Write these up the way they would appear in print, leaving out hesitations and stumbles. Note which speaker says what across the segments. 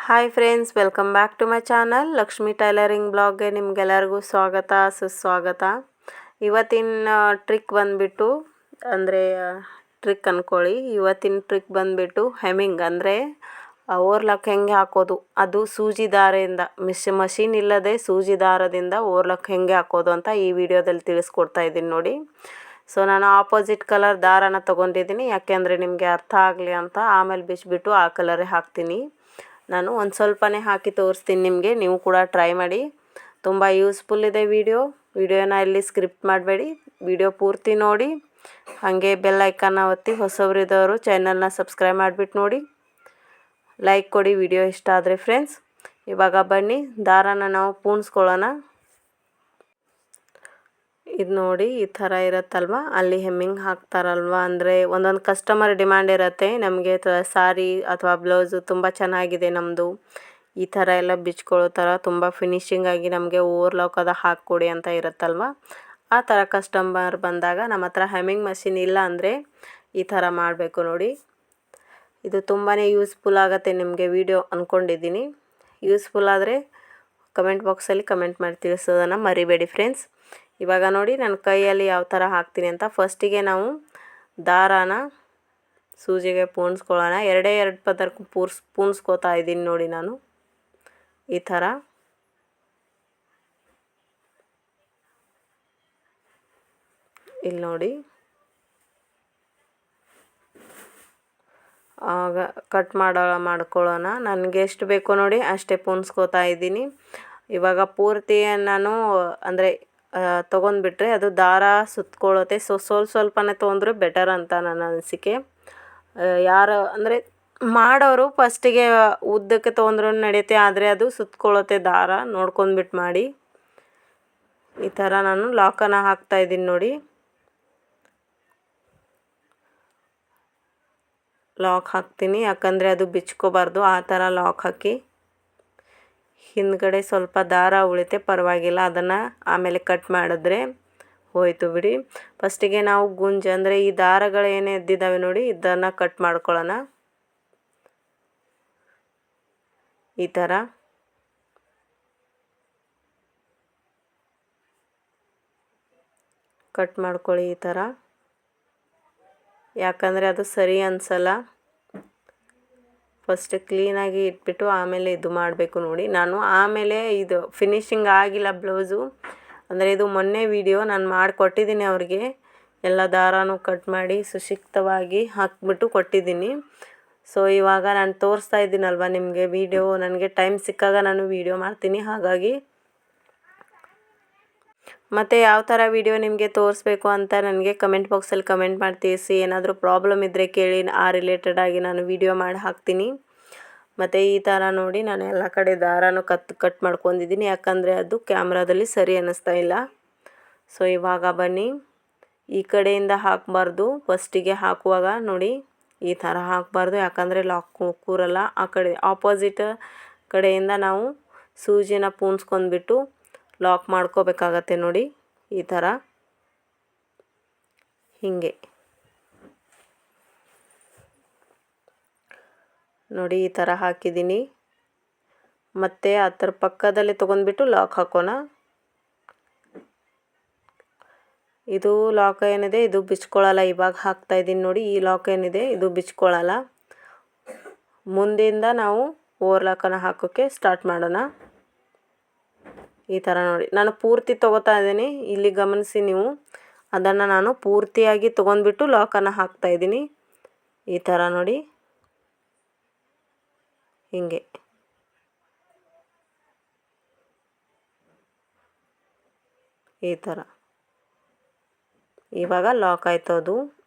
Speaker 1: Hi friends, welcome back to my channel Lakshmi tailoring ಬ್ಲಾಗ್ಗೆ ನಿಮಗೆಲ್ಲರಿಗೂ ಸ್ವಾಗತ ಸುಸ್ವಾಗತ. ಇವತ್ತಿನ ಟ್ರಿಕ್ ಬಂದುಬಿಟ್ಟು ಅಂದರೆ ಟ್ರಿಕ್ ಅಂದ್ಕೊಳ್ಳಿ. ಇವತ್ತಿನ ಟ್ರಿಕ್ ಬಂದುಬಿಟ್ಟು ಹೆಮ್ಮಿಂಗ್ ಅಂದರೆ ಓರ್ಲಕ್ ಹೆಂಗೆ ಹಾಕೋದು, ಅದು ಸೂಜಿ ದಾರದಿಂದ ಮಷೀನ್ ಇಲ್ಲದೆ ಸೂಜಿ ದಾರದಿಂದ ಓರ್ಲಕ್ ಹೆಂಗೆ ಹಾಕೋದು ಅಂತ ಈ ವಿಡಿಯೋದಲ್ಲಿ ತಿಳಿಸ್ಕೊಡ್ತಾ ಇದ್ದೀನಿ ನೋಡಿ. ಸೊ ನಾನು ಆಪೋಸಿಟ್ ಕಲರ್ ದಾರನ ತೊಗೊಂಡಿದ್ದೀನಿ, ಯಾಕೆಂದರೆ ನಿಮಗೆ ಅರ್ಥ ಆಗಲಿ ಅಂತ. ಆಮೇಲೆ ಬಿಚ್ಚಿಬಿಟ್ಟು ಆ ಕಲರೇ ಹಾಕ್ತೀನಿ. ನಾನು ಒಂದು ಸ್ವಲ್ಪನೇ ಹಾಕಿ ತೋರಿಸ್ತೀನಿ ನಿಮಗೆ, ನೀವು ಕೂಡ ಟ್ರೈ ಮಾಡಿ. ತುಂಬ ಯೂಸ್ಫುಲ್ ಇದೆ ವಿಡಿಯೋನ ಇಲ್ಲಿ ಸ್ಕ್ರಿಪ್ಟ್ ಮಾಡಬೇಡಿ, ವಿಡಿಯೋ ಪೂರ್ತಿ ನೋಡಿ. ಹಾಗೆ ಬೆಲ್ ಐಕನ್ನ ಒತ್ತಿ, ಹೊಸಬರಿದ್ದವರು ಚಾನಲ್ನ ಸಬ್ಸ್ಕ್ರೈಬ್ ಮಾಡಿಬಿಟ್ಟು ನೋಡಿ, ಲೈಕ್ ಕೊಡಿ ವಿಡಿಯೋ ಇಷ್ಟ ಆದರೆ ಫ್ರೆಂಡ್ಸ್. ಇವಾಗ ಬನ್ನಿ ದಾರಾನ ನಾವು ಪೂಣಿಸ್ಕೊಳ್ಳೋಣ. ಇದು ನೋಡಿ ಈ ಥರ ಇರುತ್ತಲ್ವ, ಅಲ್ಲಿ ಹೆಮ್ಮಿಂಗ್ ಹಾಕ್ತಾರಲ್ವ, ಅಂದರೆ ಒಂದೊಂದು ಕಸ್ಟಮರ್ ಡಿಮ್ಯಾಂಡ್ ಇರುತ್ತೆ ನಮಗೆ ಸಾರಿ ಅಥವಾ ಬ್ಲೌಸು ತುಂಬ ಚೆನ್ನಾಗಿದೆ ನಮ್ಮದು, ಈ ಥರ ಎಲ್ಲ ಬಿಚ್ಕೊಳ್ಳೋ ಥರ ತುಂಬ ಫಿನಿಶಿಂಗಾಗಿ ನಮಗೆ ಓವರ್ಲಾಕ್ ಅದು ಹಾಕ್ಕೊಡಿ ಅಂತ ಇರುತ್ತಲ್ವ. ಆ ಥರ ಕಸ್ಟಮರ್ ಬಂದಾಗ ನಮ್ಮ ಹತ್ರ ಹೆಮ್ಮಿಂಗ್ ಮಷಿನ್ ಇಲ್ಲ ಅಂದರೆ ಈ ಥರ ಮಾಡಬೇಕು ನೋಡಿ. ಇದು ತುಂಬಾ ಯೂಸ್ಫುಲ್ ಆಗುತ್ತೆ ನಿಮಗೆ ವಿಡಿಯೋ ಅಂದ್ಕೊಂಡಿದ್ದೀನಿ. ಯೂಸ್ಫುಲ್ ಆದರೆ ಕಮೆಂಟ್ ಬಾಕ್ಸಲ್ಲಿ ಕಮೆಂಟ್ ಮಾಡಿ ತಿಳಿಸೋದನ್ನು ಮರಿಬೇಡಿ ಫ್ರೆಂಡ್ಸ್. ಇವಾಗ ನೋಡಿ ನನ್ನ ಕೈಯಲ್ಲಿ ಯಾವ ಥರ ಹಾಕ್ತೀನಿ ಅಂತ. ಫಸ್ಟಿಗೆ ನಾವು ದಾರಾನ ಸೂಜಿಗೆ ಪೂಣಿಸ್ಕೊಳ್ಳೋಣ. ಎರಡು ಪದರ ಪೂಣಿಸ್ಕೋತಾ ಇದ್ದೀನಿ ನೋಡಿ ನಾನು ಈ ಥರ. ಇಲ್ಲಿ ನೋಡಿ, ಆಗ ಕಟ್ ಮಾಡ್ಕೊಳ್ಳೋಣ. ನನಗೆ ಎಷ್ಟು ಬೇಕೋ ನೋಡಿ ಅಷ್ಟೇ ಪೂಣಿಸ್ಕೋತಾ ಇದ್ದೀನಿ. ಇವಾಗ ಪೂರ್ತಿ ನಾನು ಅಂದರೆ ತೊಗೊಂಡ್ಬಿಟ್ರೆ ಅದು ದಾರ ಸುತ್ಕೊಳ್ಳುತ್ತೆ. ಸ್ವಲ್ಪನೇ ತೊಗೊಂಡ್ರೆ ಬೆಟರ್ ಅಂತ ನನ್ನ ಅನಿಸಿಕೆ. ಯಾರು ಅಂದರೆ ಮಾಡೋರು ಫಸ್ಟಿಗೆ ಉದ್ದಕ್ಕೆ ತೊಗೊಂಡ್ರೂ ನಡೆಯುತ್ತೆ, ಆದರೆ ಅದು ಸುತ್ಕೊಳ್ಳುತ್ತೆ ದಾರ, ನೋಡ್ಕೊಂಡ್ಬಿಟ್ಟು ಮಾಡಿ. ಈ ಥರ ನಾನು ಲಾಕನ್ನು ಹಾಕ್ತಾಯಿದ್ದೀನಿ ನೋಡಿ. ಲಾಕ್ ಹಾಕ್ತೀನಿ, ಯಾಕಂದರೆ ಅದು ಬಿಚ್ಕೋಬಾರ್ದು. ಆ ಥರ ಲಾಕ್ ಹಾಕಿ ಹಿಂದ್ಗಡೆ ಸ್ವಲ್ಪ ದಾರ ಉಳಿತೆ ಪರವಾಗಿಲ್ಲ, ಅದನ್ನು ಆಮೇಲೆ ಕಟ್ ಮಾಡಿದ್ರೆ ಹೋಯ್ತು ಬಿಡಿ. ಫಸ್ಟಿಗೆ ನಾವು ಗುಂಜು ಅಂದರೆ ಈ ದಾರಗಳು ಏನೇ ಎದ್ದಿದ್ದಾವೆ ನೋಡಿ, ಇದನ್ನು ಕಟ್ ಮಾಡ್ಕೊಳ್ಳೋಣ ಈ ಥರ. ಕಟ್ ಮಾಡ್ಕೊಳ್ಳಿ ಈ ಥರ, ಯಾಕಂದರೆ ಅದು ಸರಿ ಅನಿಸಲ್ಲ. ಫಸ್ಟ್ ಕ್ಲೀನಾಗಿ ಇಟ್ಬಿಟ್ಟು ಆಮೇಲೆ ಇದು ಮಾಡಬೇಕು ನೋಡಿ. ನಾನು ಆಮೇಲೆ ಇದು ಫಿನಿಶಿಂಗ್ ಆಗಿಲ್ಲ ಬ್ಲೌಸು, ಅಂದರೆ ಇದು ಮೊನ್ನೆ ವಿಡಿಯೋ ನಾನು ಮಾಡಿಕೊಟ್ಟಿದ್ದೀನಿ ಅವ್ರಿಗೆ. ಎಲ್ಲ ದಾರಾನು ಕಟ್ ಮಾಡಿ ಸುಶಿಕ್ತವಾಗಿ ಹಾಕ್ಬಿಟ್ಟು ಕೊಟ್ಟಿದ್ದೀನಿ. ಸೊ ಇವಾಗ ನಾನು ತೋರಿಸ್ತಾ ಇದ್ದೀನಲ್ವ ನಿಮಗೆ ವಿಡಿಯೋ, ನನಗೆ ಟೈಮ್ ಸಿಕ್ಕಾಗ ನಾನು ವಿಡಿಯೋ ಮಾಡ್ತೀನಿ. ಹಾಗಾಗಿ ಮತ್ತು ಯಾವ ಥರ ವಿಡಿಯೋ ನಿಮಗೆ ತೋರಿಸ್ಬೇಕು ಅಂತ ನನಗೆ ಕಮೆಂಟ್ ಬಾಕ್ಸಲ್ಲಿ ಕಮೆಂಟ್ ಮಾಡಿ ತಿಳಿಸಿ. ಏನಾದರೂ ಪ್ರಾಬ್ಲಮ್ ಇದ್ದರೆ ಕೇಳಿ, ಆ ರಿಲೇಟೆಡಾಗಿ ನಾನು ವಿಡಿಯೋ ಮಾಡಿ ಹಾಕ್ತೀನಿ. ಮತ್ತು ಈ ಥರ ನೋಡಿ ನಾನು ಎಲ್ಲ ಕಡೆ ದಾರಾನು ಕಟ್ ಮಾಡ್ಕೊಂಡಿದ್ದೀನಿ, ಯಾಕಂದರೆ ಅದು ಕ್ಯಾಮ್ರಾದಲ್ಲಿ ಸರಿ ಅನ್ನಿಸ್ತಾ ಇಲ್ಲ. ಸೊ ಇವಾಗ ಬನ್ನಿ, ಈ ಕಡೆಯಿಂದ ಹಾಕಬಾರ್ದು. ಫಸ್ಟಿಗೆ ಹಾಕುವಾಗ ನೋಡಿ ಈ ಥರ ಹಾಕಬಾರ್ದು, ಯಾಕಂದರೆ ಲಾಕ್ ಕೂರಲ್ಲ. ಆ ಕಡೆ ಆಪೋಸಿಟ್ ಕಡೆಯಿಂದ ನಾವು ಸೂಜಿನ ಪೂಣಿಸ್ಕೊಂಡ್ಬಿಟ್ಟು ಲಾಕ್ ಮಾಡ್ಕೋಬೇಕಾಗತ್ತೆ ನೋಡಿ ಈ ಥರ. ಹೀಗೆ ನೋಡಿ ಈ ಥರ ಹಾಕಿದ್ದೀನಿ. ಮತ್ತು ಅದರ ಪಕ್ಕದಲ್ಲಿ ತೊಗೊಂಡ್ಬಿಟ್ಟು ಲಾಕ್ ಹಾಕೋಣ. ಇದು ಲಾಕ್ ಏನಿದೆ ಇದು ಬಿಚ್ಕೊಳ್ಳಲ್ಲ. ಇವಾಗ ಹಾಕ್ತಾಯಿದ್ದೀನಿ ನೋಡಿ, ಈ ಲಾಕ್ ಏನಿದೆ ಇದು ಬಿಚ್ಕೊಳ್ಳಲ್ಲ. ಮುಂದಿಂದ ನಾವು ಓವರ್ಲಾಕನ್ನು ಹಾಕೋಕ್ಕೆ ಸ್ಟಾರ್ಟ್ ಮಾಡೋಣ ಈ ಥರ ನೋಡಿ. ನಾನು ಪೂರ್ತಿ ತೊಗೋತಾ ಇದ್ದೀನಿ, ಇಲ್ಲಿ ಗಮನಿಸಿ ನೀವು. ಅದನ್ನು ನಾನು ಪೂರ್ತಿಯಾಗಿ ತೊಗೊಂಡ್ಬಿಟ್ಟು ಲಾಕನ್ನು ಹಾಕ್ತಾಯಿದ್ದೀನಿ ಈ ಥರ ನೋಡಿ. ಹೀಗೆ ಈ ಥರ. ಇವಾಗ ಲಾಕ್ ಆಯಿತು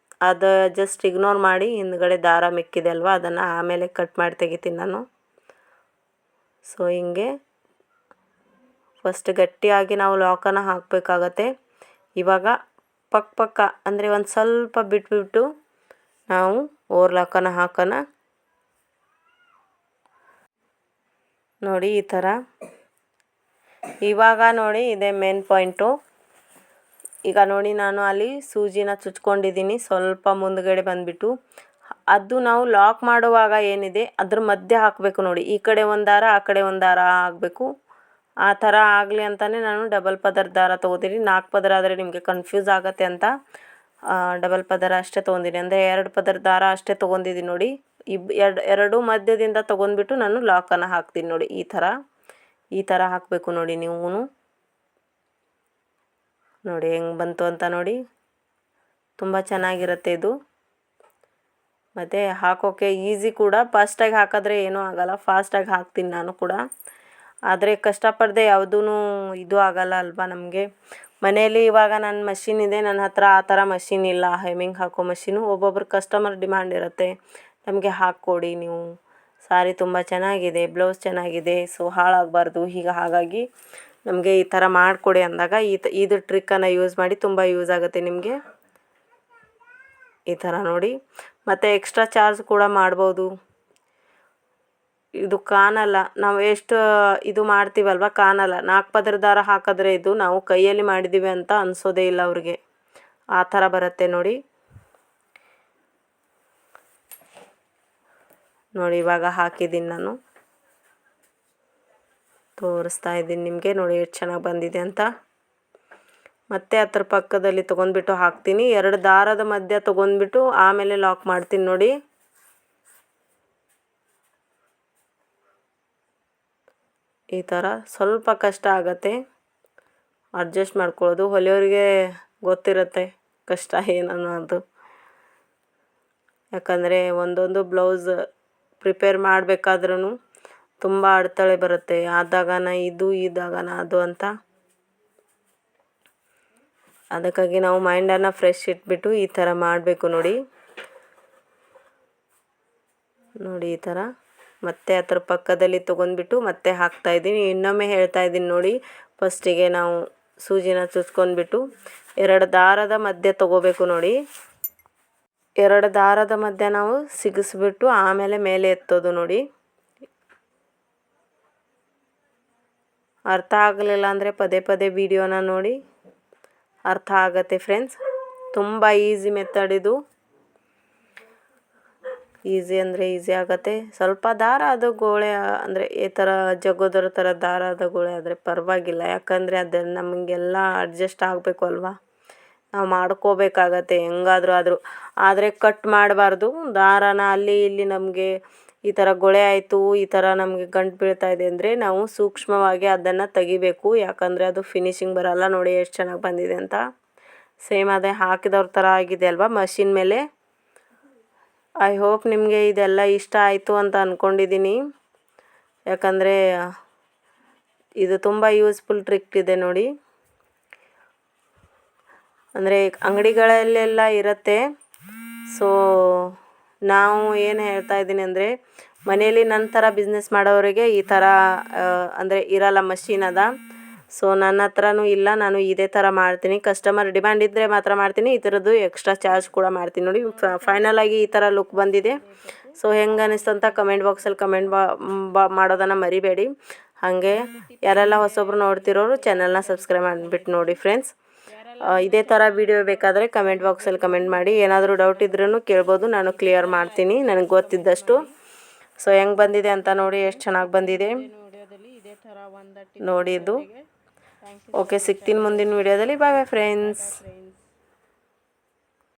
Speaker 1: ಅದು ಜಸ್ಟ್ ಇಗ್ನೋರ್ ಮಾಡಿ. ಹಿಂದ್ಗಡೆ ದಾರ ಮಿಕ್ಕಿದೆ ಅಲ್ವಾ, ಅದನ್ನು ಆಮೇಲೆ ಕಟ್ ಮಾಡಿ ತೆಗಿತೀನಿ ನಾನು. ಸೊ ಹಿಂಗೆ ಫಸ್ಟ್ ಗಟ್ಟಿಯಾಗಿ ನಾವು ಲಾಕನ್ನು ಹಾಕಬೇಕಾಗತ್ತೆ. ಇವಾಗ ಪಕ್ಕ ಅಂದರೆ ಒಂದು ಸ್ವಲ್ಪ ಬಿಟ್ಬಿಟ್ಟು ನಾವು ಓವರ್ಲಾಕನ್ನು ಹಾಕೋಣ ನೋಡಿ ಈ ಥರ. ಇವಾಗ ನೋಡಿ ಇದೇ ಮೇನ್ ಪಾಯಿಂಟು. ಈಗ ನೋಡಿ ನಾನು ಅಲ್ಲಿ ಸೂಜಿನ ಚುಚ್ಕೊಂಡಿದ್ದೀನಿ, ಸ್ವಲ್ಪ ಮುಂದ್ಗಡೆ ಬಂದುಬಿಟ್ಟು ಅದು ನಾವು ಲಾಕ್ ಮಾಡುವಾಗ ಏನಿದೆ ಅದ್ರ ಮಧ್ಯೆ ಹಾಕಬೇಕು ನೋಡಿ. ಈ ಕಡೆ ಒಂದು ದಾರ ಆ ಕಡೆ ಒಂದು ದಾರ ಆಗಬೇಕು. ಆ ಥರ ಆಗಲಿ ಅಂತಲೇ ನಾನು ಡಬಲ್ ಪದರ ದಾರ ತೊಗೋತೀನಿ. 4 ಪದರ ಆದರೆ ನಿಮಗೆ ಕನ್ಫ್ಯೂಸ್ ಆಗುತ್ತೆ ಅಂತ ಡಬಲ್ ಪದರ ಅಷ್ಟೇ ತೊಗೊಂಡಿನಿ. ಅಂದರೆ 2 ಪದರ ದಾರ ಅಷ್ಟೇ ತೊಗೊಂಡಿದ್ದೀನಿ ನೋಡಿ. ಎರಡು ಮಧ್ಯದಿಂದ ತೊಗೊಂಡ್ಬಿಟ್ಟು ನಾನು ಲಾಕನ್ನು ಹಾಕ್ತೀನಿ ನೋಡಿ. ಈ ಥರ ಹಾಕಬೇಕು ನೋಡಿ. ನೀವು ನೋಡಿ ಹೆಂಗೆ ಬಂತು ಅಂತ ನೋಡಿ. ತುಂಬ ಚೆನ್ನಾಗಿರುತ್ತೆ ಇದು. ಮತ್ತು ಹಾಕೋಕ್ಕೆ ಈಸಿ ಕೂಡ. ಫಾಸ್ಟಾಗಿ ಹಾಕಿದ್ರೆ ಏನೂ ಆಗೋಲ್ಲ. ಫಾಸ್ಟಾಗಿ ಹಾಕ್ತೀನಿ ನಾನು ಕೂಡ. ಆದರೆ ಕಷ್ಟಪಡದೆ ಯಾವುದೂ ಇದು ಆಗೋಲ್ಲ ಅಲ್ವಾ ನಮಗೆ. ಮನೆಯಲ್ಲಿ ಇವಾಗ ನನ್ನ ಮಷಿನ್ ಇದೆ, ನನ್ನ ಹತ್ರ ಆ ಥರ ಮಷಿನ್ ಇಲ್ಲ, ಹೆಮ್ಮಿಂಗ್ ಹಾಕೋ ಮಷೀನು. ಒಬ್ಬೊಬ್ರು ಕಸ್ಟಮರ್ ಡಿಮ್ಯಾಂಡ್ ಇರುತ್ತೆ, ನಮಗೆ ಹಾಕ್ಕೊಡಿ ನೀವು, ಸಾರಿ ತುಂಬ ಚೆನ್ನಾಗಿದೆ, ಬ್ಲೌಸ್ ಚೆನ್ನಾಗಿದೆ, ಸೊ ಹಾಳಾಗಬಾರ್ದು. ಹಾಗಾಗಿ ನಮಗೆ ಈ ಥರ ಮಾಡಿಕೊಡಿ ಅಂದಾಗ ಇದು ಟ್ರಿಕ್ಕನ್ನು ಯೂಸ್ ಮಾಡಿ ತುಂಬ ಯೂಸ್ ಆಗುತ್ತೆ ನಿಮಗೆ. ಈ ಥರ ನೋಡಿ. ಮತ್ತು ಎಕ್ಸ್ಟ್ರಾ ಚಾರ್ಜ್ ಕೂಡ ಮಾಡ್ಬೋದು. ಇದು ಕಾಣಲ್ಲ, ನಾವು ಎಷ್ಟು ಇದು ಮಾಡ್ತೀವಲ್ವ ಕಾಣಲ್ಲ. 4 ಪದರ ದಾರ ಹಾಕಿದ್ರೆ ಇದು ನಾವು ಕೈಯಲ್ಲಿ ಮಾಡಿದ್ದೀವಿ ಅಂತ ಅನಿಸೋದೇ ಇಲ್ಲ ಅವ್ರಿಗೆ. ಆ ಥರ ಬರುತ್ತೆ ನೋಡಿ. ಇವಾಗ ಹಾಕಿದ್ದೀನಿ ನಾನು, ತೋರಿಸ್ತಾ ಇದ್ದೀನಿ ನಿಮಗೆ. ನೋಡಿ ಎಷ್ಟು ಚೆನ್ನಾಗಿ ಬಂದಿದೆ ಅಂತ. ಮತ್ತೆ ಅದ್ರ ಪಕ್ಕದಲ್ಲಿ ತೊಗೊಂಡ್ಬಿಟ್ಟು ಹಾಕ್ತೀನಿ. 2 ದಾರದ ಮಧ್ಯ ತೊಗೊಂಡ್ಬಿಟ್ಟು ಆಮೇಲೆ ಲಾಕ್ ಮಾಡ್ತೀನಿ ನೋಡಿ. ಈ ಥರ ಸ್ವಲ್ಪ ಕಷ್ಟ ಆಗುತ್ತೆ ಅಡ್ಜಸ್ಟ್ ಮಾಡ್ಕೊಳ್ಳೋದು. ಹೊಲಿಯೋರಿಗೆ ಗೊತ್ತಿರುತ್ತೆ ಕಷ್ಟ ಏನನ್ನೋದು. ಯಾಕಂದರೆ ಒಂದೊಂದು ಬ್ಲೌಸ್ ಪ್ರಿಪೇರ್ ಮಾಡಬೇಕಾದ್ರೂ ತುಂಬ ಅಡೆತಡೆ ಬರುತ್ತೆ. ಆದಾಗನ ಇದು ಇದಾಗನ ಅದು ಅಂತ. ಅದಕ್ಕಾಗಿ ನಾವು ಮೈಂಡನ್ನು ಫ್ರೆಶ್ ಇಟ್ಬಿಟ್ಟು ಈ ಥರ ಮಾಡಬೇಕು ನೋಡಿ. ಈ ಥರ ಮತ್ತೆ ಅದ್ರ ಪಕ್ಕದಲ್ಲಿ ತೊಗೊಂಡ್ಬಿಟ್ಟು ಮತ್ತೆ ಹಾಕ್ತಾಯಿದ್ದೀನಿ. ಇನ್ನೊಮ್ಮೆ ಹೇಳ್ತಾ ಇದ್ದೀನಿ ನೋಡಿ. ಫಸ್ಟಿಗೆ ನಾವು ಸೂಜಿನ ಚುಚ್ಕೊಂಡ್ಬಿಟ್ಟು 2 ದಾರದ ಮಧ್ಯೆ ತೊಗೋಬೇಕು ನೋಡಿ. 2 ದಾರದ ಮಧ್ಯೆ ನಾವು ಸಿಗಿಸ್ಬಿಟ್ಟು ಆಮೇಲೆ ಮೇಲೆ ಎತ್ತೋದು ನೋಡಿ. ಅರ್ಥ ಆಗಲಿಲ್ಲ ಅಂದರೆ ಪದೇ ಪದೇ ವಿಡಿಯೋನ ನೋಡಿ, ಅರ್ಥ ಆಗತ್ತೆ ಫ್ರೆಂಡ್ಸ್. ತುಂಬ ಈಸಿ ಮೆಥಡ್ ಇದು. ಈಸಿ ಅಂದರೆ ಈಸಿ ಆಗುತ್ತೆ. ಸ್ವಲ್ಪ ದಾರ ಅದು ಗೋಳೆ ಅಂದರೆ ಈ ಥರ ಜಗೋದರ ಥರ ದಾರದ ಗೋಳೆ ಆದರೆ ಪರವಾಗಿಲ್ಲ. ಯಾಕಂದರೆ ಅದು ನಮಗೆಲ್ಲ ಅಡ್ಜಸ್ಟ್ ಆಗಬೇಕು ಅಲ್ವಾ, ನಾವು ಮಾಡ್ಕೋಬೇಕಾಗತ್ತೆ ಹೆಂಗಾದರೂ. ಆದರೆ ಕಟ್ ಮಾಡಬಾರ್ದು ದಾರನ. ಅಲ್ಲಿ ಇಲ್ಲಿ ನಮಗೆ ಈ ಥರ ಗೊಳೆ ಆಯಿತು, ಈ ಥರ ನಮಗೆ ಗಂಟು ಬೀಳ್ತಾ ಇದೆ ಅಂದರೆ ನಾವು ಸೂಕ್ಷ್ಮವಾಗಿ ಅದನ್ನು ತೆಗಿಬೇಕು. ಯಾಕಂದರೆ ಅದು ಫಿನಿಶಿಂಗ್ ಬರೋಲ್ಲ. ನೋಡಿ ಎಷ್ಟು ಚೆನ್ನಾಗಿ ಬಂದಿದೆ ಅಂತ. ಸೇಮ್ ಅದೇ ಹಾಕಿದವ್ರ ಥರ ಆಗಿದೆ ಅಲ್ವಾ ಮಷಿನ್ ಮೇಲೆ. ಐ ಹೋಪ್ ನಿಮಗೆ ಇದೆಲ್ಲ ಇಷ್ಟ ಆಯಿತು ಅಂತ ಅಂದ್ಕೊಂಡಿದ್ದೀನಿ. ಯಾಕಂದರೆ ಇದು ತುಂಬ ಯೂಸ್ಫುಲ್ ಟ್ರಿಕ್ ಇದೆ ನೋಡಿ. ಅಂದರೆ ಅಂಗಡಿಗಳಲ್ಲೆಲ್ಲ ಇರುತ್ತೆ. ಸೊ ನಾವು ಏನು ಹೇಳ್ತಾ ಇದ್ದೀನಿ ಅಂದರೆ, ಮನೆಯಲ್ಲಿ ನನ್ನ ಥರ ಬಿಸ್ನೆಸ್ ಮಾಡೋರಿಗೆ ಈ ಥರ ಅಂದರೆ ಇರಲ್ಲ, ಮಷೀನ್ ಅದ. ಸೊ ನನ್ನ ಹತ್ರನೂ ಇಲ್ಲ, ನಾನು ಇದೇ ಥರ ಮಾಡ್ತೀನಿ. ಕಸ್ಟಮರ್ ಡಿಮ್ಯಾಂಡ್ ಇದ್ದರೆ ಮಾತ್ರ ಮಾಡ್ತೀನಿ. ಈ ಥರದ್ದು ಎಕ್ಸ್ಟ್ರಾ ಚಾರ್ಜ್ ಕೂಡ ಮಾಡ್ತೀನಿ ನೋಡಿ. ಫೈನಲಾಗಿ ಈ ಥರ ಲುಕ್ ಬಂದಿದೆ. ಸೊ ಹೆಂಗೆ ಅನ್ನಿಸ್ತು ಅಂತ ಕಮೆಂಟ್ ಬಾಕ್ಸಲ್ಲಿ ಕಮೆಂಟ್ ಮಾಡೋದನ್ನು ಮರಿಬೇಡಿ. ಹಾಗೆ ಯಾರೆಲ್ಲ ಹೊಸೊಬ್ರು ನೋಡ್ತಿರೋರು ಚಾನಲ್ನ ಸಬ್ಸ್ಕ್ರೈಬ್ ಮಾಡಿಬಿಟ್ಟು ನೋಡಿ ಫ್ರೆಂಡ್ಸ್. ಇದೇ ಥರ ವಿಡಿಯೋ ಬೇಕಾದರೆ ಕಮೆಂಟ್ ಬಾಕ್ಸಲ್ಲಿ ಕಮೆಂಟ್ ಮಾಡಿ. ಏನಾದರೂ ಡೌಟ್ ಇದ್ರೂ ಕೇಳ್ಬೋದು, ನಾನು ಕ್ಲಿಯರ್ ಮಾಡ್ತೀನಿ ನನಗೆ ಗೊತ್ತಿದ್ದಷ್ಟು. ಸೊ ಹೆಂಗೆ ಬಂದಿದೆ ಅಂತ ನೋಡಿ, ಎಷ್ಟು ಚೆನ್ನಾಗಿ ಬಂದಿದೆ ನೋಡಿ ಇದು. ಓಕೆ, ಸಿಗ್ತೀನಿ ಮುಂದಿನ ವಿಡಿಯೋದಲ್ಲಿ. ಬಾಯ್ ಬಾಯ್ ಫ್ರೆಂಡ್ಸ್.